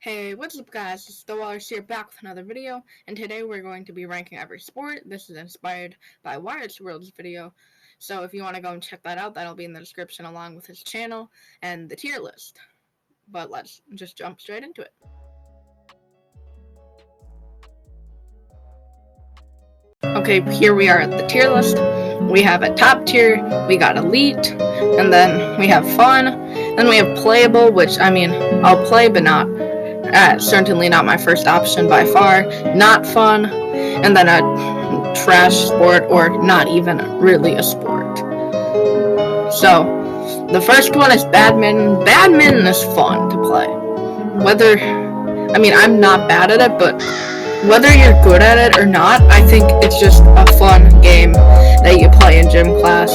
Hey, what's up guys, it's the Wallers here back with another video, and today we're going to be ranking every sport. This is inspired by WyattzWorld's video, so if you want to go and check that out, that'll be in the description along with his channel and the tier list. But let's just jump straight into it. Okay, here we are at the tier list. We have a top tier, we got elite, and then we have fun, then we have playable, which, I mean, I'll play but not. Certainly not my first option by far, not fun, and then a trash sport, or not even really a sport. So, the first one is badminton. Badminton is fun to play. I'm not bad at it, but whether you're good at it or not, I think it's just a fun game that you play in gym class.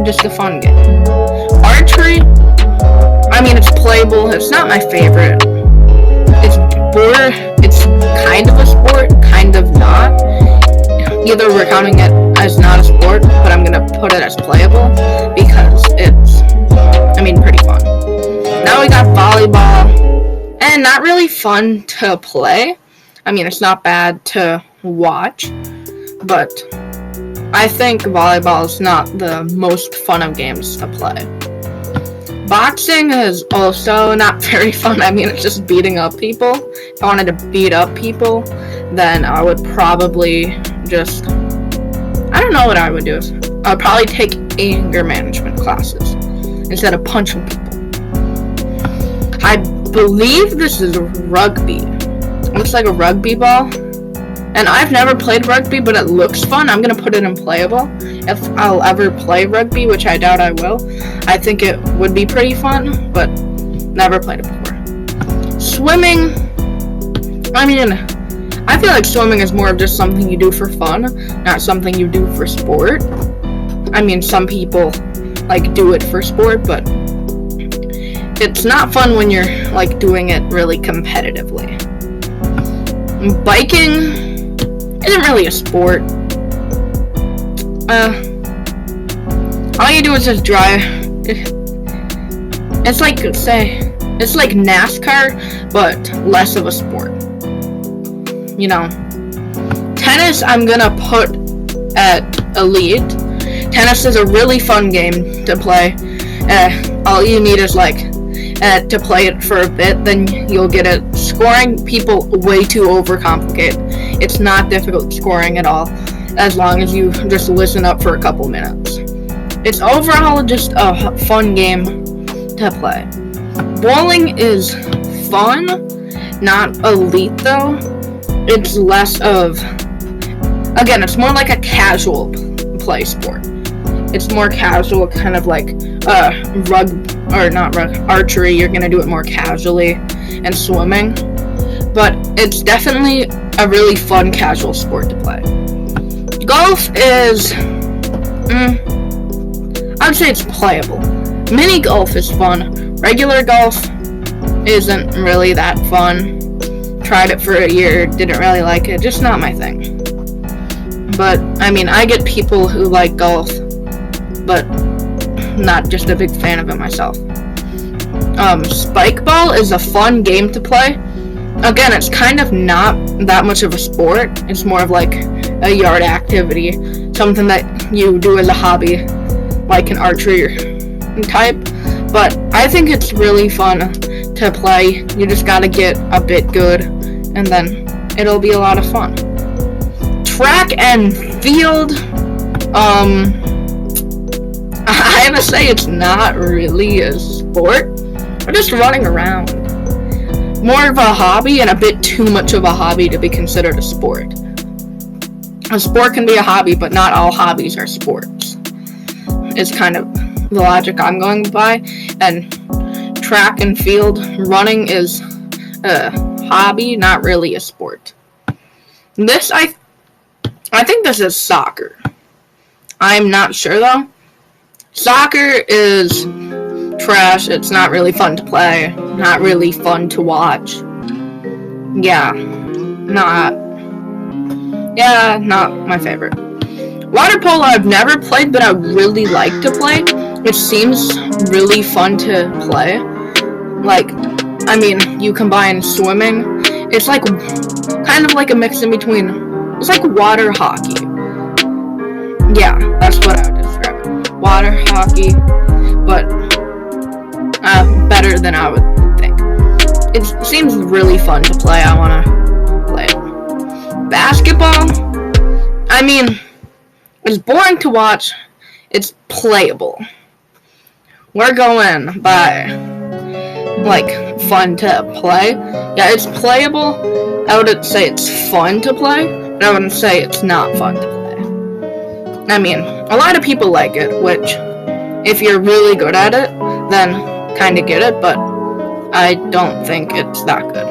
Just a fun game. Archery, it's playable. It's not my favorite. It's kind of a sport, kind of not. Either we're counting it as not a sport, but I'm gonna put it as playable because it's, pretty fun. Now we got volleyball, and not really fun to play. It's not bad to watch, but I think volleyball is not the most fun of games to play. Boxing is also not very fun. It's just beating up people. If I wanted to beat up people, then I would probably I don't know what I would do. I would probably take anger management classes instead of punching people. I believe this is rugby. It looks like a rugby ball. And I've never played rugby, but it looks fun. I'm going to put it in playable. If I'll ever play rugby, which I doubt I will, I think it would be pretty fun, but never played it before. Swimming, I feel like swimming is more of just something you do for fun, not something you do for sport. Some people, do it for sport, but it's not fun when you're, doing it really competitively. Biking isn't really a sport. All you do is just drive. It's like NASCAR, but less of a sport. Tennis I'm gonna put at elite. Tennis is a really fun game to play. All you need is to play it for a bit, then you'll get it. Scoring people way too overcomplicate. It's not difficult scoring at all, as long as you just listen up for a couple minutes. It's overall just a fun game to play. Bowling is fun, not elite though. It's less of, it's more like a casual play sport. It's more casual, kind of like archery. You're gonna do it more casually, and swimming. But it's definitely a really fun casual sport to play. Golf is, I would say it's playable. Mini golf is fun. Regular golf isn't really that fun. Tried it for a year, didn't really like it. Just not my thing. But, I get people who like golf, but not just a big fan of it myself. Spike ball is a fun game to play. Again, it's kind of not that much of a sport. It's more of a yard activity, something that you do as a hobby, like an archery type. But I think it's really fun to play. You just gotta get a bit good, and then it'll be a lot of fun. Track and field, I have to say it's not really a sport. We're just running around. More of a hobby, and a bit too much of a hobby to be considered a sport. A sport can be a hobby, but not all hobbies are sports. It's kind of the logic I'm going by. And track and field running is a hobby, not really a sport. This, I think this is soccer. I'm not sure though. Soccer is trash. It's not really fun to play, not really fun to watch. Not my favorite. Water polo I've never played, but I would really like to play. It seems really fun to play. I mean, you combine swimming. It's like kind of like a mix in between. It's like water hockey. Yeah, that's what I would describe it. Water hockey, but better than I would think. It seems really fun to play. I want to play it. Basketball, I mean, it's boring to watch. It's playable. We're going by, like, fun to play. Yeah, it's playable. I wouldn't say it's fun to play, but I wouldn't say it's not fun to play. I mean, a lot of people like it, which, if you're really good at it, then kind of get it, but I don't think it's that good.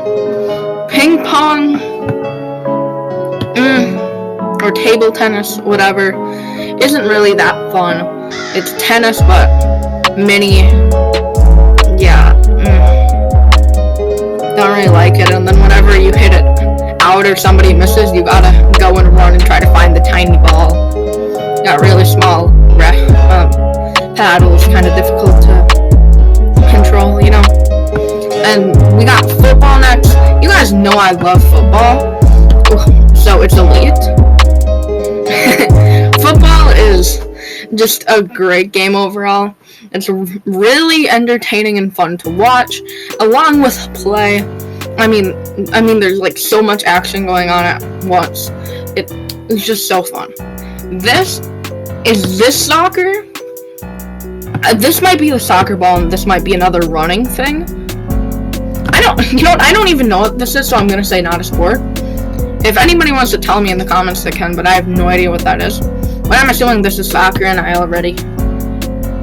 Ping pong, or table tennis, whatever, isn't really that fun. It's tennis, but mini, yeah, don't really like it. And then whenever you hit it out or somebody misses, you gotta go and run and try to find the tiny ball. Got really small paddles, kind of difficult to control, you know. And we got football next. You guys know I love football, so it's elite. Football is just a great game overall. It's really entertaining and fun to watch, along with play. I mean, there's like so much action going on at once. It's just so fun. This soccer? This might be the soccer ball, and this might be another running thing. I don't even know what this is, so I'm gonna say not a sport. If anybody wants to tell me in the comments, they can, but I have no idea what that is. But I'm assuming this is soccer, and I already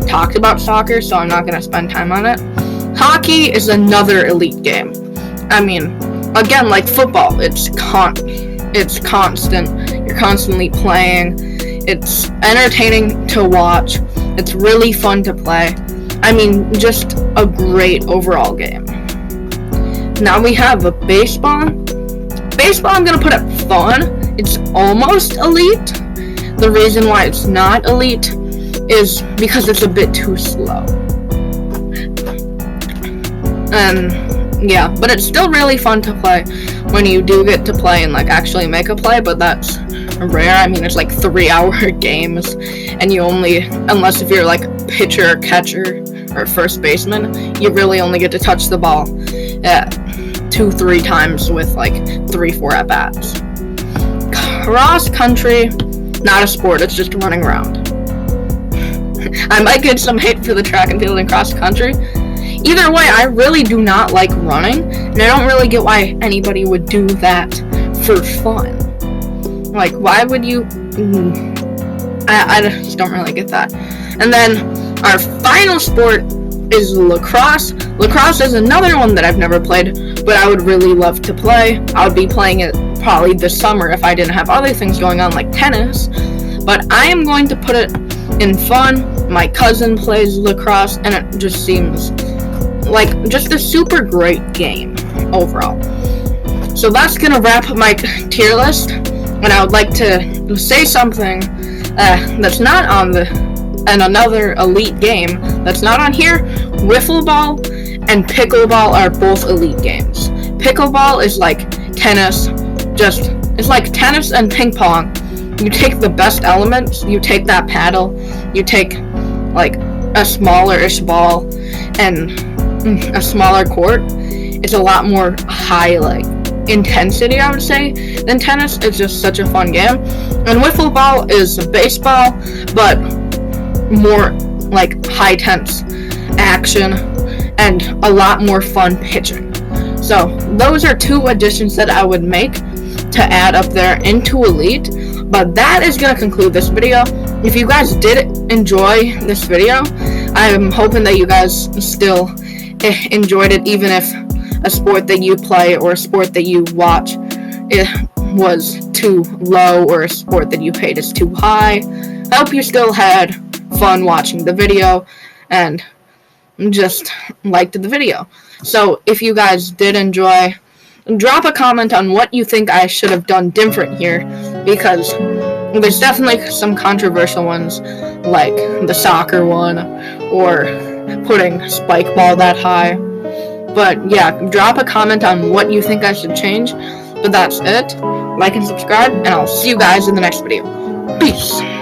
talked about soccer, so I'm not gonna spend time on it. Hockey is another elite game. I mean, again, like football, it's constant. You're constantly playing. It's entertaining to watch. It's really fun to play. I mean, just a great overall game. Now we have a baseball. Baseball, I'm gonna put it fun. It's almost elite. The reason why it's not elite is because it's a bit too slow. Yeah, but it's still really fun to play when you do get to play and like actually make a play, but that's rare. I mean, it's like 3-hour games, and you only, unless if you're like pitcher or catcher or first baseman, you really only get to touch the ball 2-3 times with like 3-4 at-bats. Cross country, not a sport, it's just running around. I might get some hate for the track and field and cross country. Either way, I really do not like running, and I don't really get why anybody would do that for fun. Like, why would you? I just don't really get that. And then our final sport is lacrosse. Lacrosse is another one that I've never played, but I would really love to play. I would be playing it probably this summer if I didn't have other things going on like tennis. But I am going to put it in fun. My cousin plays lacrosse, and it just seems like just a super great game overall. So that's gonna wrap up my tier list, and I would like to say something that's not on and another elite game that's not on here. Wiffleball and Pickleball are both elite games. Pickleball is like tennis, it's like tennis and ping pong. You take the best elements, you take that paddle, you take like a smaller-ish ball and a smaller court. It's a lot more high like intensity, I would say, than tennis. It's just such a fun game. And wiffle ball is baseball, but more like high tense action and a lot more fun pitching. So those are 2 additions that I would make to add up there into Elite. But that is going to conclude this video. If you guys did enjoy this video, I'm hoping that you guys still enjoyed it, even if a sport that you play or a sport that you watch it was too low, or a sport that you paid is too high. I hope you still had fun watching the video and just liked the video. So if you guys did enjoy, drop a comment on what you think I should have done different here, because there's definitely some controversial ones, like the soccer one, or putting spike ball that high. But yeah, drop a comment on what you think I should change. But that's it. Like and subscribe, and I'll see you guys in the next video. Peace.